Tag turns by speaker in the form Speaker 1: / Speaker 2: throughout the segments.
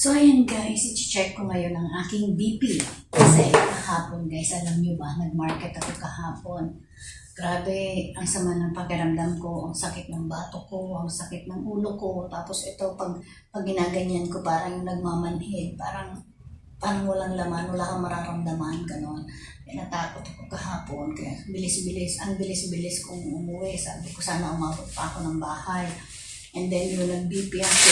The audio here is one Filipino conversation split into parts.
Speaker 1: So ayan guys, i-check ko ngayon ang aking BP. Kasi kahapon guys, alam nyo ba, nag-market ako kahapon. Grabe, ang sama ng pakiramdam ko, ang sakit ng bato ko, ang sakit ng ulo ko. Tapos ito, pag ginaganyan ko, parang yung nagmamanhid, parang walang laman, wala kang mararamdaman, gano'n. Kaya natakot ako kahapon, kaya ang bilis-bilis kong umuwi. Sabi ko, sana umabot pa ako ng bahay. And then yung nag-BP ako,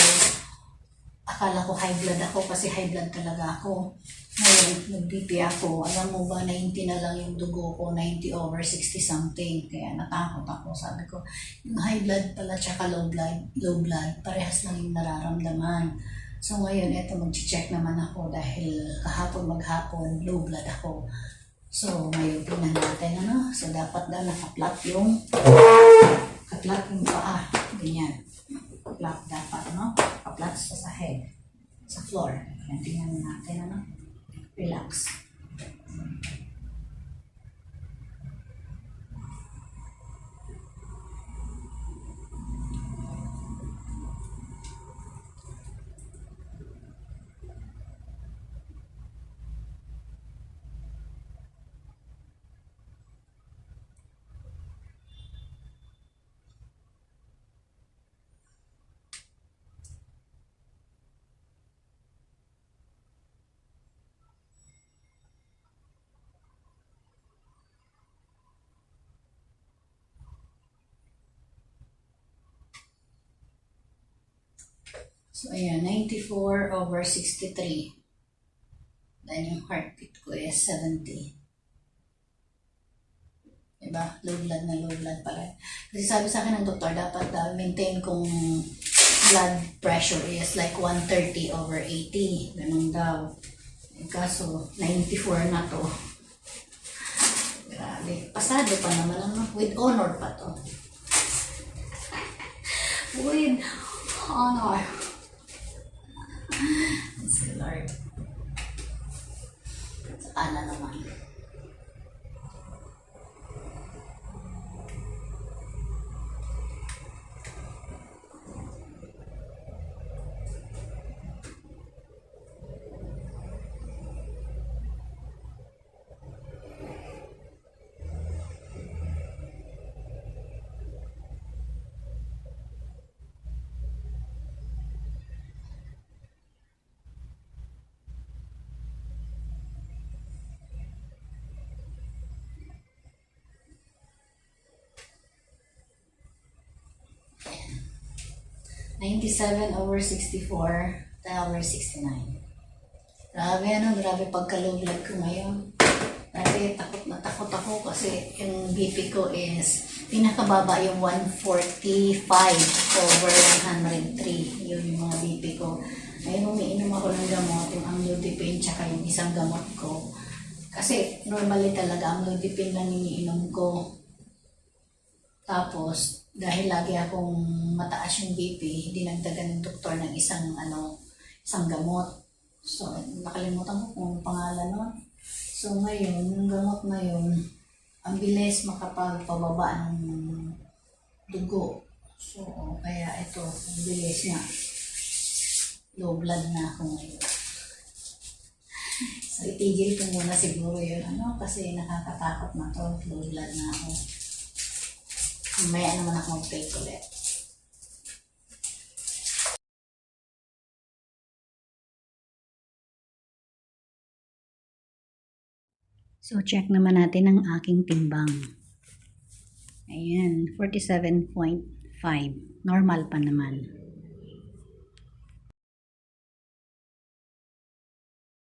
Speaker 1: akala ko high blood ako kasi high blood talaga ako. Ngayon, nag-BP ako. Alam mo ba, 90 na lang yung dugo ko, 90/60 something. Kaya natakot ako. Sabi ko, yung high blood pala tsaka low blood, parehas lang yung nararamdaman. So ngayon, eto mag-check naman ako dahil kahapon maghapon, low blood ako. So ngayon, tingnan natin, ano? So dapat daw nakaplat yung paa. Ganyan. Kaplat dapat, no? Kaplat sa sahig, sa floor. Yan, tingnan natin, ano? Relax. So, ayan, 94/63. Then, yung heartbeat ko is 70. Diba? Low blood pala. Kasi sabi sa akin ng doktor, dapat maintain kong blood pressure is like 130/80. Ganun daw. Kaso, 94 na to. Grabe. Pasado pa naman, ano? With honor pa to. With honor. Thanks, Lord. Saka na naman. Ayan. 97/64/69. Grabe, ano? Grabe pagka-low blood ko ngayon. Grabe, takot na takot ako kasi yung BP ko is pinakababa yung 145/103. Yun yung mga BP ko. Ngayon, umiinom ako ng gamot, yung amlodipine tsaka yung isang gamot ko. Kasi normally talaga amlodipine lang iniinom ko. Tapos, dahil lagi akong mataas yung BP, dinagdagan ng doktor ng isang gamot. So, nakalimutan ko kung pangalan nun. So, ngayon, yung gamot na yun, ang bilis makapagpababa ng dugo. So, kaya ito, ang bilis nga. Low blood na ako ngayon. So, itigil ko muna siguro yun, kasi nakakatakot na to. Low blood na ako. Mamaya naman ako mag-take ulit. So, check naman natin ang aking timbang. Ayan, 47.5. Normal pa naman.